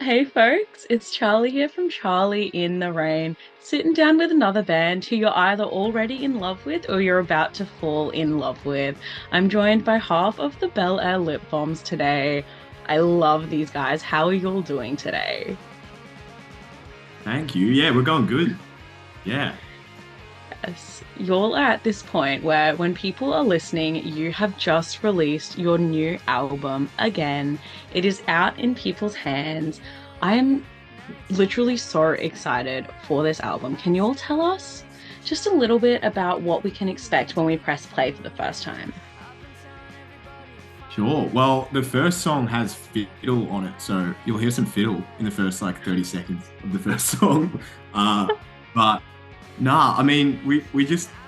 Hey folks, it's Charlie here from Charlie in the Rain, sitting down with another band who you're either already in love with or you're about to fall in love with. I'm joined by half of the Belair Lip Bombs today. I love these guys. How are you all doing today? Thank you. Yeah, we're going good. Yeah. Yes, you're at this point where when people are listening, you have just released your new album again. It is out in people's hands. I am literally so excited for this album. Can you all tell us just a little bit about what we can expect when we press play for the first time? Sure. Well, the first song has fiddle on it, so you'll hear some fiddle in the first 30 seconds of the first song. Uh, but nah, I mean, we're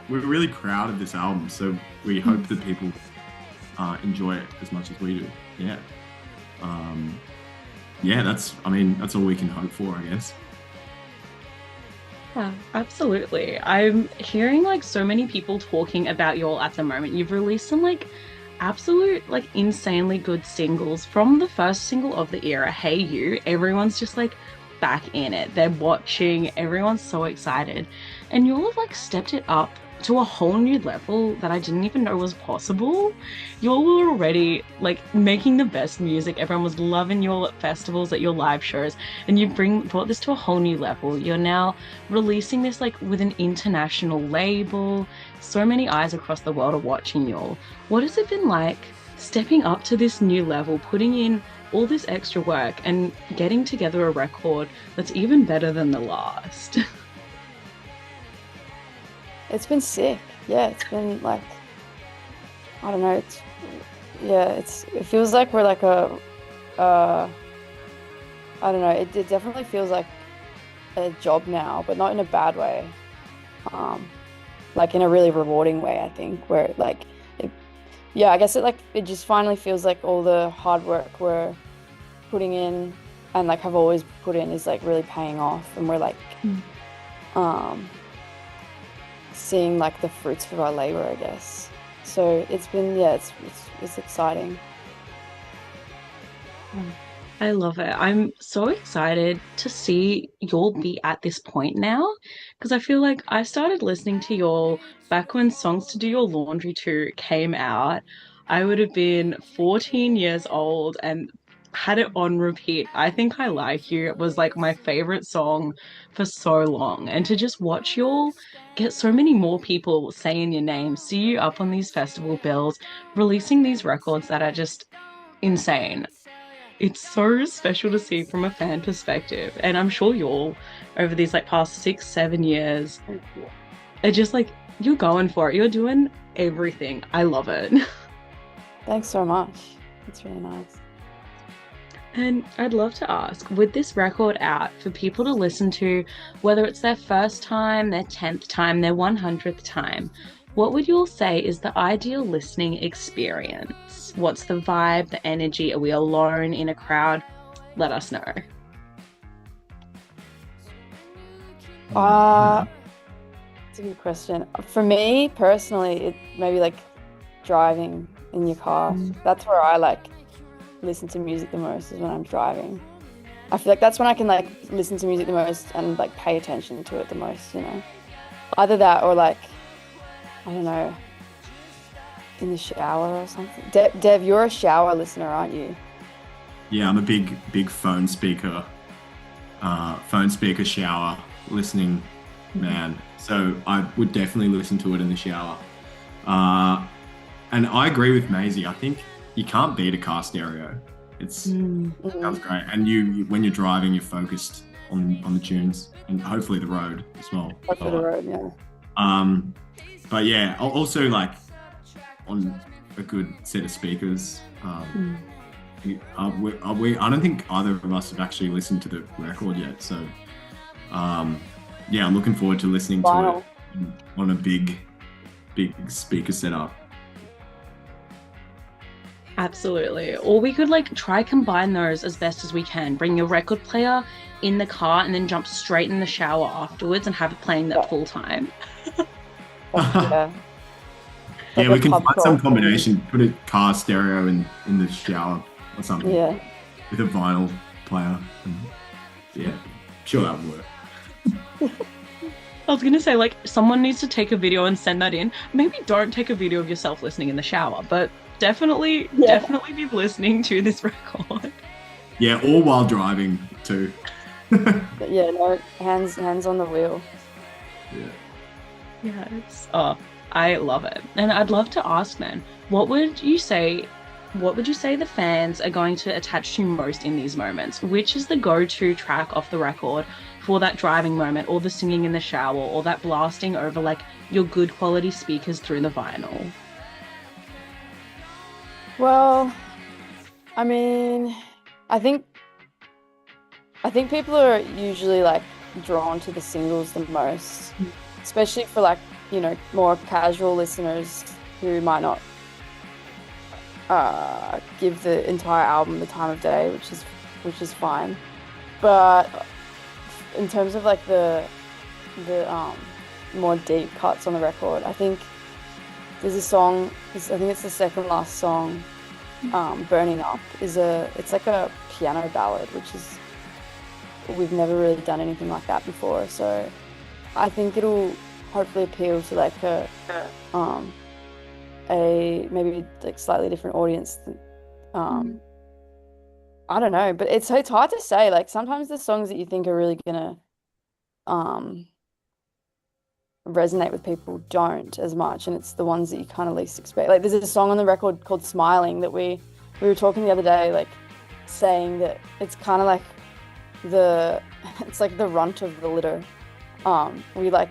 really proud of this album, so we hope that people enjoy it as much as we do. Yeah. Um, yeah, that's all we can hope for, I guess. Yeah, absolutely. I'm hearing like so many people talking about y'all at the moment. You've released some like absolute like insanely good singles from the first single of the era, Hey You. Everyone's just like back in it. They're watching, everyone's so excited. And y'all have like stepped it up to a whole new level that I didn't even know was possible. Y'all were already like making the best music. Everyone was loving your festivals at your live shows, and you brought this to a whole new level. You're now releasing this like with an international label. So many eyes across the world are watching y'all. What has it been like stepping up to this new level, putting in all this extra work and getting together a record that's even better than the last? It's been sick. Yeah, it's been like I don't know. It feels like we're like a uh I don't know. It definitely feels like a job now, but not in a bad way. Um, like in a really rewarding way, I think. Where like it, yeah, I guess it just finally feels like all the hard work we're putting in and like have always put in is like really paying off, and we're like um seeing like the fruits of our labor, I guess. So it's been, yeah, it's exciting. I love it. I'm so excited to see y'all be at this point now because I feel like I started listening to y'all back when Songs to Do Your Laundry To came out. I would have been 14 years old and had it on repeat. I Think I Like You. It was like my favorite song for so long. And to just watch y'all get so many more people saying your name, see you up on these festival bills, releasing these records that are just insane. It's so special to see from a fan perspective. And I'm sure you're over these like past 6, 7 years, it's just like you're going for it. You're doing everything. I love it. Thanks so much. It's really nice. And I'd love to ask, with this record out for people to listen to, whether it's their first time, their 10th time, their 100th time, what would you all say is the ideal listening experience? What's the vibe, the energy? Are we alone in a crowd? Let us know. Uh, it's a good question. For me personally, it maybe like driving in your car. That's where I like listen to music the most is when I'm driving. I feel like that's when I can like listen to music the most and like pay attention to it the most, you know. Either that or like, I don't know, in the shower or something. Dev, you're a shower listener, aren't you? Yeah, I'm a big phone speaker shower listening man. So I would definitely listen to it in the shower. Uh, and I agree with Maisie. I think you can't beat a car stereo. It sounds Mm. great. And when you're driving, you're focused on the tunes and hopefully the road as well. Up for the road, yeah. Um, but yeah, also like on a good set of speakers. I don't think either of us have actually listened to the record yet. So yeah, I'm looking forward to listening to it Vinyl. on a big speaker setup. Absolutely. Or we could like try combine those as best as we can. Bring your record player in the car and then jump straight in the shower afterwards and have it playing that Yeah, full time. yeah. Like Yeah, a we can pub find some crawl. combination. Put a car stereo in the shower or something Yeah. with a vinyl player. And yeah, sure that would work. I was gonna say, like, someone needs to take a video and send that in. Maybe don't take a video of yourself listening in the shower, but definitely be listening to this record. Yeah, or while driving too. Yeah, no, hands on the wheel. Yeah. Yes. Oh, I love it. And I'd love to ask then, what would you say the fans are going to attach to most in these moments? Which is the go-to track off the record for that driving moment, or the singing in the shower, or that blasting over like your good quality speakers through the vinyl? Well, I mean, I think people are usually like drawn to the singles the most, especially for like, you know, more casual listeners who might not give the entire album the time of day, which is fine. But in terms of like the more deep cuts on the record, I think there's a song, I think it's the second last song, Burning Up, it's like a piano ballad, which is, we've never really done anything like that before, so I think it'll hopefully appeal to like a maybe like slightly different audience. I don't know, but it's hard to say. Like sometimes the songs that you think are really gonna resonate with people don't as much, and it's the ones that you kind of least expect. Like there's a song on the record called Smiling that we were talking the other day, like saying that it's kind of like it's like the runt of the litter. We like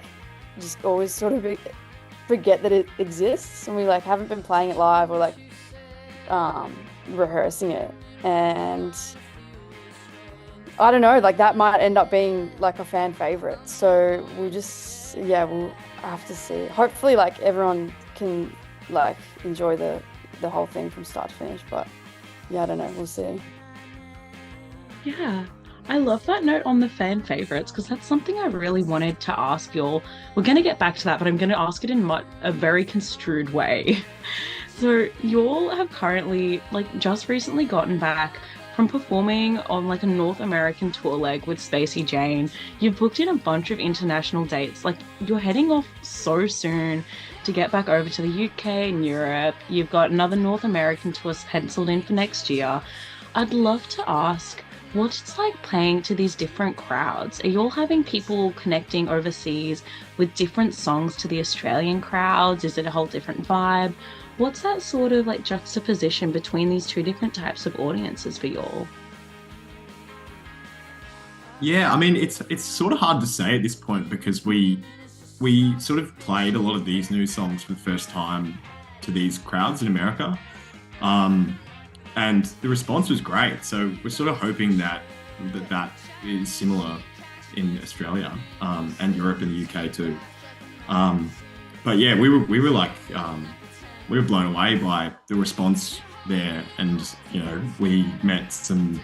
just always sort of forget that it exists, and we like haven't been playing it live or like rehearsing it, and I don't know, like that might end up being like a fan favorite, so we'll have to see. Hopefully like everyone can like enjoy the whole thing from start to finish, but yeah, I don't know, we'll see. Yeah, I love that note on the fan favorites, because that's something I really wanted to ask y'all. We're going to get back to that, but I'm going to ask it in a very construed way. So y'all have currently, like, just recently gotten back from performing on like a North American tour leg with Spacey Jane. You've booked in a bunch of international dates. Like, you're heading off so soon to get back over to the UK and Europe. You've got another North American tour penciled in for next year. I'd love to ask what it's like playing to these different crowds. Are you all having people connecting overseas with different songs to the Australian crowds? Is it a whole different vibe? What's that sort of like juxtaposition between these two different types of audiences for y'all? Yeah, I mean, it's sort of hard to say at this point, because we sort of played a lot of these new songs for the first time to these crowds in America. And the response was great. So we're sort of hoping that is similar in Australia, and Europe and the UK too. But yeah, we were like, we were blown away by the response there, and you know, we met some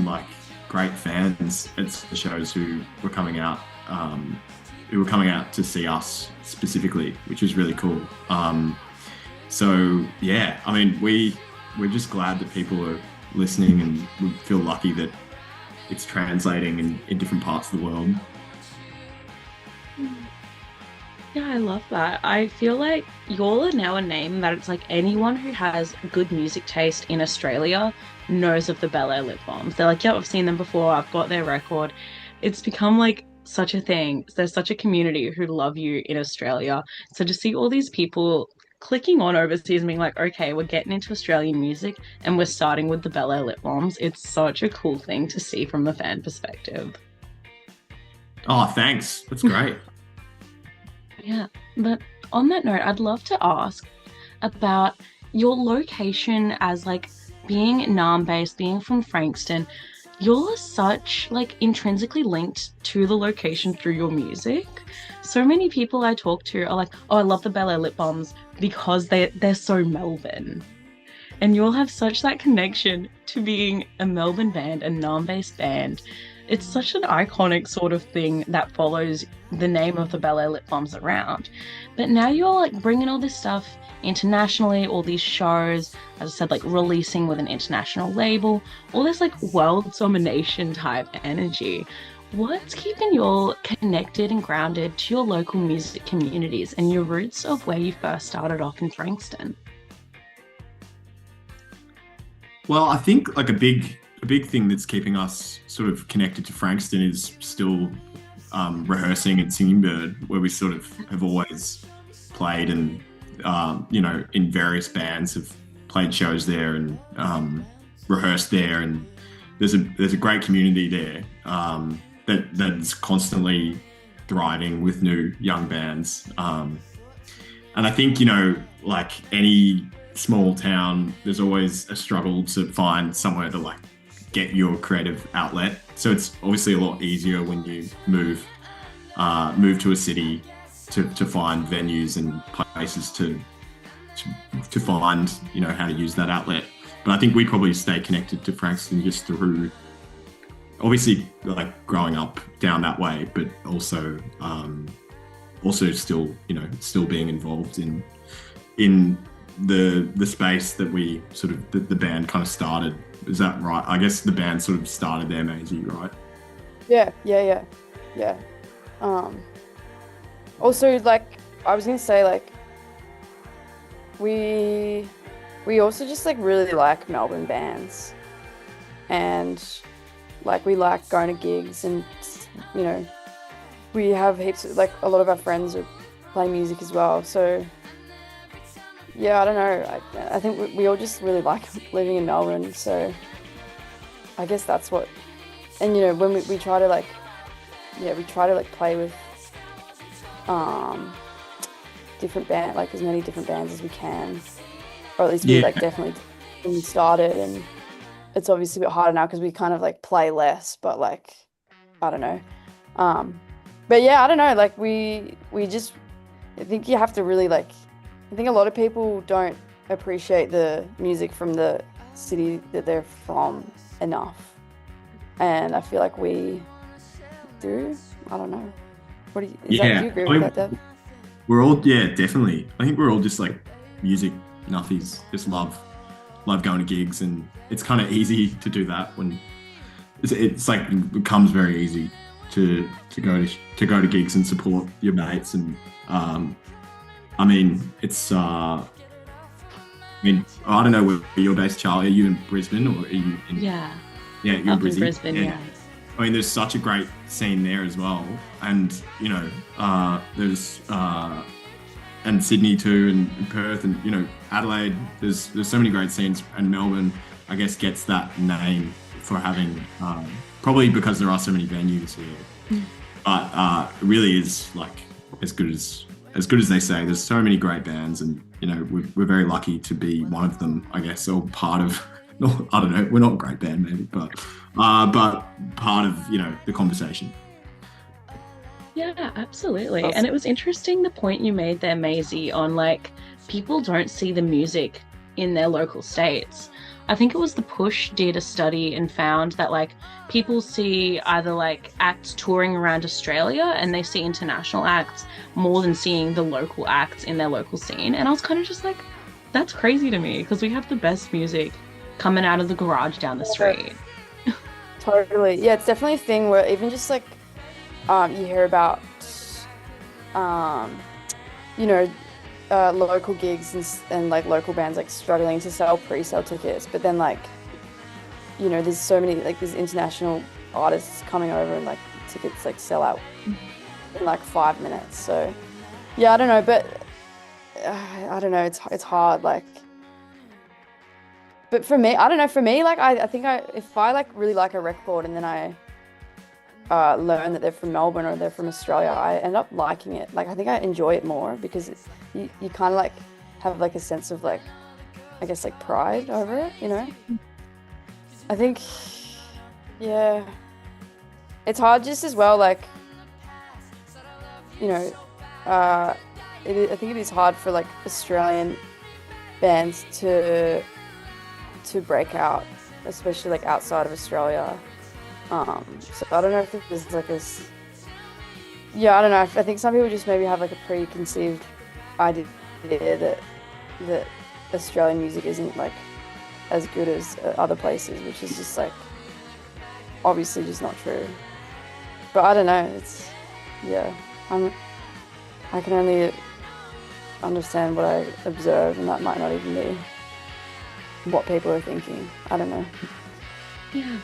like great fans at the shows who were coming out to see us specifically, which was really cool. So yeah, I mean, we're just glad that people are listening, and we feel lucky that it's translating in different parts of the world. Yeah, I love that. I feel like y'all are now a name that it's like anyone who has good music taste in Australia knows of the Belair Lip Bombs. They're like, yeah, I've seen them before, I've got their record. It's become like such a thing. There's such a community who love you in Australia. So to see all these people clicking on overseas and being like, okay, we're getting into Australian music and we're starting with the Belair Lip Bombs, it's such a cool thing to see from the fan perspective. Oh, thanks. That's great. Yeah, but on that note, I'd love to ask about your location as like being Naarm-based, being from Frankston. You're such like intrinsically linked to the location through your music. So many people I talk to are like, oh, I love the Belair Lip Bombs because they're so Melbourne. And you'll have such that connection to being a Melbourne band, a Naarm-based band. It's such an iconic sort of thing that follows the name of the Belair Lip Bombs around. But now you're like bringing all this stuff internationally, all these shows, as I said, like releasing with an international label, all this like world domination type energy. What's keeping you all connected and grounded to your local music communities and your roots of where you first started off in Frankston? Well, I think like a big thing that's keeping us sort of connected to Frankston is still rehearsing at Singing Bird, where we sort of have always played and in various bands have played shows there and rehearsed there, and there's a great community there that's constantly thriving with new young bands. And I think like any small town, there's always a struggle to find somewhere to like get your creative outlet. So it's obviously a lot easier when you move to a city to find venues and places to find how to use that outlet. But I think we probably stay connected to Frankston just through obviously like growing up down that way, but also still being involved in the space that we sort of the band kind of started. Is that right? I guess the band sort of started there, Maisie, right? Yeah. Also, like, I was gonna say, like, we also just like really like Melbourne bands, and like we like going to gigs, and we have heaps of, like, a lot of our friends are playing music as well. So yeah, I don't know. I think we all just really like living in Melbourne. So I guess that's what. And when we try to like, we try to like play with different band, like as many different bands as we can, or at least we like definitely when we started. And it's obviously a bit harder now because we kind of like play less, but like I don't know. But yeah, I don't know. Like we just, I think you have to really like. I think a lot of people don't appreciate the music from the city that they're from enough, and I feel like we do. I don't know. What do you? Do you agree with that, Deb? We're all definitely. I think we're all just like music nuffies. Just love going to gigs, and it's kind of easy to do that when it's like it becomes very easy to go to gigs and support your mates. And I mean, it's I don't know where you're based, Charlie. Are you in Brisbane or are you in? Yeah, you're up in Brisbane. Yeah. I mean, there's such a great scene there as well, and there's and Sydney too, and Perth, and Adelaide. There's so many great scenes, and Melbourne, I guess, gets that name for having probably because there are so many venues here, but it really is like as good as they say. There's so many great bands, and we're very lucky to be one of them, I guess, or part of. No, I don't know. We're not a great band, maybe, but part of the conversation. Yeah, absolutely. And it was interesting the point you made there, Maisie, on like people don't see the music in their local states. I think it was The Push did a study and found that like people see either like acts touring around Australia and they see international acts more than seeing the local acts in their local scene. And I was kind of just like, that's crazy to me because we have the best music coming out of the garage down the street. Totally. Yeah, it's definitely a thing where even just like you hear about local gigs and like local bands like struggling to sell pre-sale tickets, but then like there's so many like these international artists coming over and like tickets like sell out in like 5 minutes. So yeah, I don't know, but I don't know, it's hard, like. But for me, I don't know. For me, like I think if I like really like a record and then I learn that they're from Melbourne or they're from Australia, I end up liking it. Like I think I enjoy it more because you kind of like have like a sense of like, I guess like pride over it. I think, yeah, it's hard just as well. Like, I think it is hard for like Australian bands to break out, especially like outside of Australia. So I don't know if there's like yeah, I don't know. I think some people just maybe have like a preconceived idea that Australian music isn't like as good as other places, which is just like obviously just not true. But I don't know. Yeah, I'm I can only understand what I observe, and that might not even be what people are thinking. I don't know. Yeah.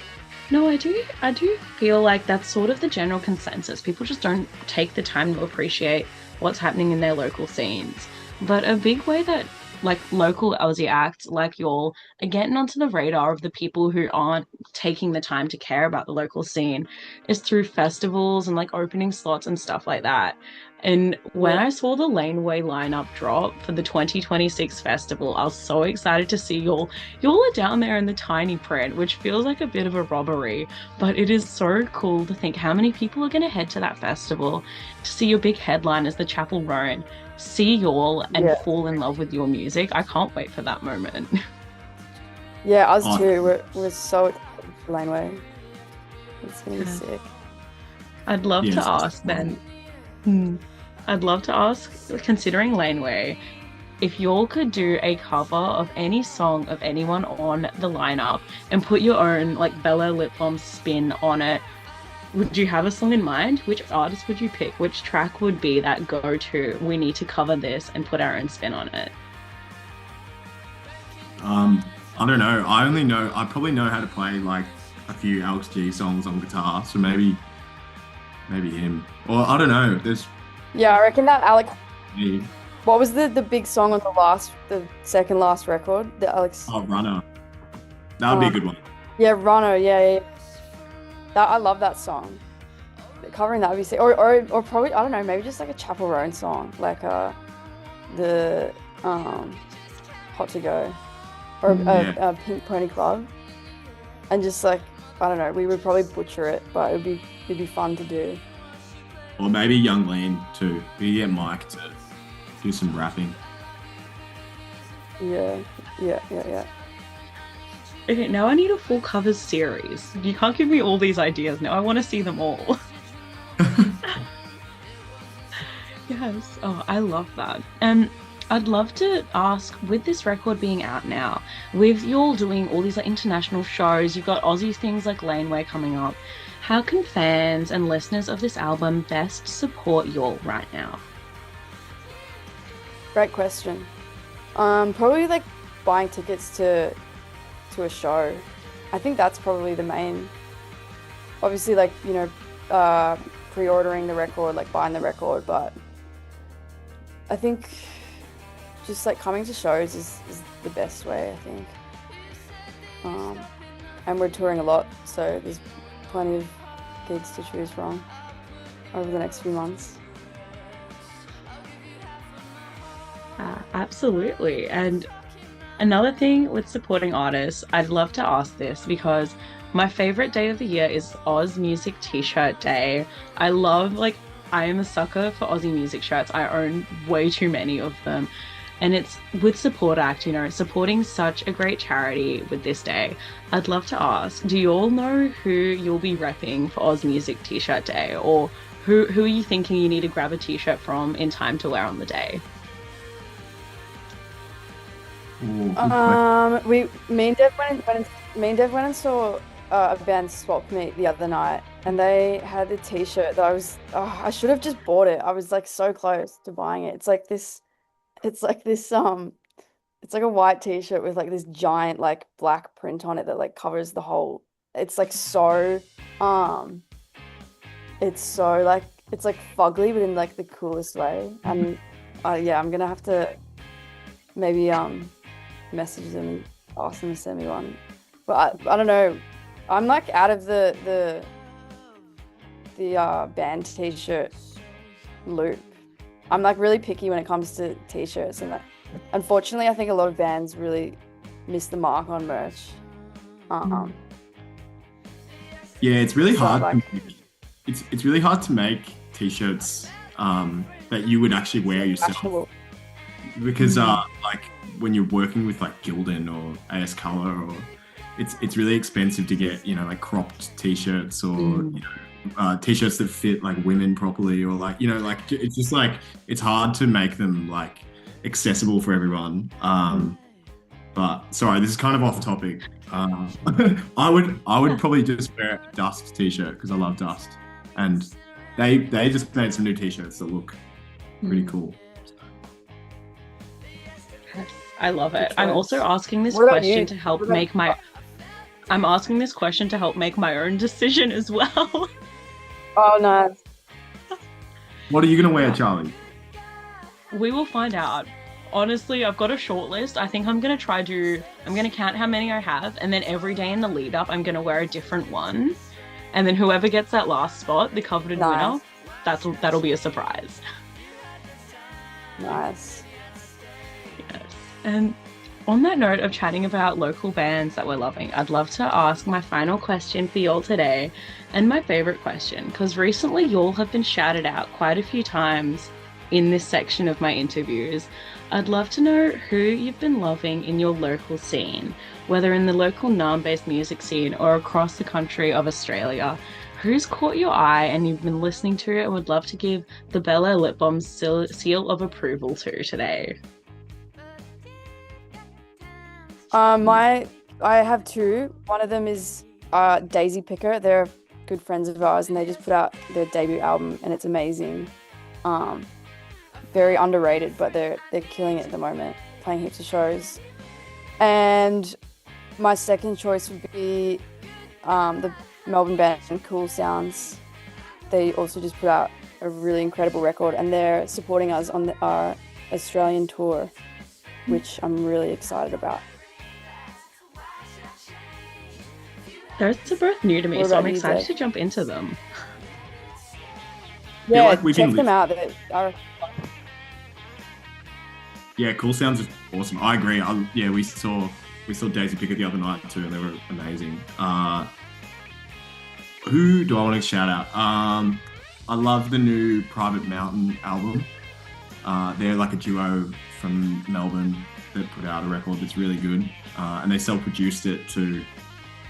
No, I do feel like that's sort of the general consensus. People just don't take the time to appreciate what's happening in their local scenes. But a big way that like local Aussie acts like y'all are getting onto the radar of the people who aren't taking the time to care about the local scene is through festivals and like opening slots and stuff like that. And when Yeah, I saw the Laneway lineup drop for the 2026 festival, I was so excited to see y'all. Y'all are down there in the tiny print, which feels like a bit of a robbery, but it is so cool to think how many people are going to head to that festival to see your big headliners, the Chapel Roan, see y'all and yeah, fall in love with your music. I can't wait for that moment. yeah. Us Oh, too. We're so excited for Laneway. It's gonna be Yeah. sick. I'd love yeah, to it's ask then. I'd love to ask, considering Laneway, if y'all could do a cover of any song of anyone on the lineup and put your own like Belair Lip Bombs spin on it, would you have a song in mind? Which artist would you pick? Which track would be that go-to? We need to cover this and put our own spin on it. I don't know. I probably know how to play like a few Alex G songs on guitar, so maybe him. Or I don't know. There's Yeah, I reckon that Alex. me. What was the big song on the second last record? The Alex. Oh, Runner. That would be a Uh, good one. yeah, Runner. Yeah, yeah. That I love that song. Covering that would be sick. Or probably I don't know. Maybe just like a Chapel Roan song, like the Hot to Go, or Yeah. Pink Pony Club, and just like I don't know. We would probably butcher it, but it'd be fun to do. Or maybe Young Lean too. We get Mike to do some rapping. Yeah, yeah, yeah, yeah. Okay, now I need a full covers series. You can't give me all these ideas now. I want to see them all. Yes. Oh, I love that. And I'd love to ask, with this record being out now, with y'all doing all these like international shows, you've got Aussie things like Laneway coming up. How can fans and listeners of this album best support y'all right now? Great question. Probably like buying tickets to a show. I think that's probably the main. Obviously, like pre-ordering the record, like buying the record, but I think just like coming to shows is the best way, I think. And we're touring a lot, so there's plenty of gigs to choose from over the next few months. Absolutely. And another thing with supporting artists, I'd love to ask this because my favorite day of the year is Oz Music T-shirt day. I am a sucker for Aussie music shirts. I own way too many of them. And it's with Support Act, supporting such a great charity with this day. I'd love to ask, do you all know who you'll be repping for Oz Music T-shirt day? Or who are you thinking you need to grab a T-shirt from in time to wear on the day? Ooh, good question. Me and Dev went and saw a band Swap Meet the other night, and they had a T-shirt that I should have just bought it. I was like so close to buying it. It's like this it's like a white T-shirt with like this giant like black print on it that like covers the whole. It's like um, it's like fugly, but in like the coolest way. And yeah, I'm gonna have to maybe message them and ask them to send me one. But I don't know. I'm like out of the band T-shirt loop. I'm like really picky when it comes to T-shirts, and like unfortunately I think a lot of bands really miss the mark on merch. Yeah, it's really So hard. like It's really hard to make t-shirts that you would actually wear yourself fashionable. because like when you're working with like Gildan or AS Color or it's really expensive to get, you know, like cropped t-shirts or Mm. you know, t-shirts that fit like women properly or like, you know, like it's just like it's hard to make them like accessible for everyone. But sorry, this is kind of off topic. I would probably just wear a Dust t-shirt because I love Dust, and they just made some new t-shirts that look pretty Mm. cool. Yes, I love Good it. I'm also choice. asking this What about question you? to help What about make my I'm asking this question to help make my own decision as well. Oh, nice. What are you gonna wear, Charlie? We will find out. Honestly, I've got a short list. I think I'm gonna count how many I have, and then every day in the lead up, I'm gonna wear a different one. And then whoever gets that last spot, the coveted winner, Nice. that'll be a surprise. Nice. Yes. And on that note of chatting about local bands that we're loving, I'd love to ask my final question for y'all today, and my favorite question, because recently y'all have been shouted out quite a few times in this section of my interviews. I'd love to know who you've been loving in your local scene, whether in the local Naarm-based music scene or across the country of Australia. Who's caught your eye and you've been listening to and would love to give the Belair Lip Bombs seal of approval to today? I have two. One of them is Daisy Picker. They're good friends of ours, and they just put out their debut album, and it's amazing. Um, Very underrated, but they're killing it at the moment, playing heaps of shows. And my second choice would be the Melbourne band Cool Sounds. They also just put out a really incredible record, and they're supporting us on our Australian tour, which I'm really excited about. Those are both new to me, What so I'm about you, excited Jake? to jump into them. Feel Yeah, like we've check been them out. Yeah, Cool Sounds is awesome. I agree. Yeah, we saw Daisy Pickett the other night too, and they were amazing. Who do I want to shout out? I love the new Private Mountain album. They're like a duo from Melbourne that put out a record that's really good, and they self-produced it too,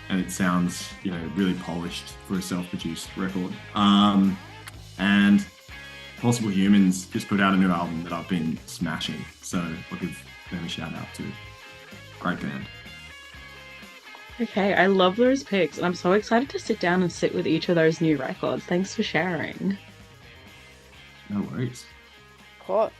and it sounds, you know, really polished for a self-produced record. And Possible Humans just put out a new album that I've been smashing, so I'll give them a shout out too. Great band. Okay, I love those picks, and I'm so excited to sit down and sit with each of those new records. Thanks for sharing. No worries. Cool.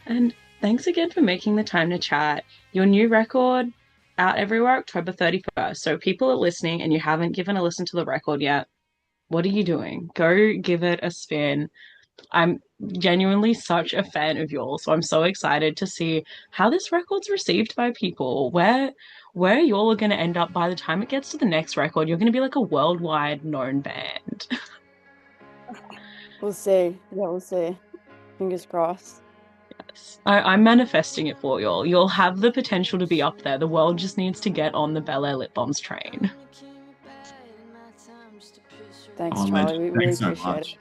And thanks again for making the time to chat. Your new record out everywhere October 31st. So if people are listening and you haven't given a listen to the record yet, what are you doing? Go give it a spin. I'm genuinely such a fan of yours, so I'm so excited to see how this record's received by people. Where y'all are going to end up by the time it gets to the next record. You're going to be like a worldwide known band. We'll see. Yeah, we'll see. Fingers crossed. I'm manifesting it for y'all. You'll have the potential to be up there. The world just needs to get on the Belair Lip Bombs train. Thanks, Oh, Charlie. legend. We really Thanks so appreciate it. much.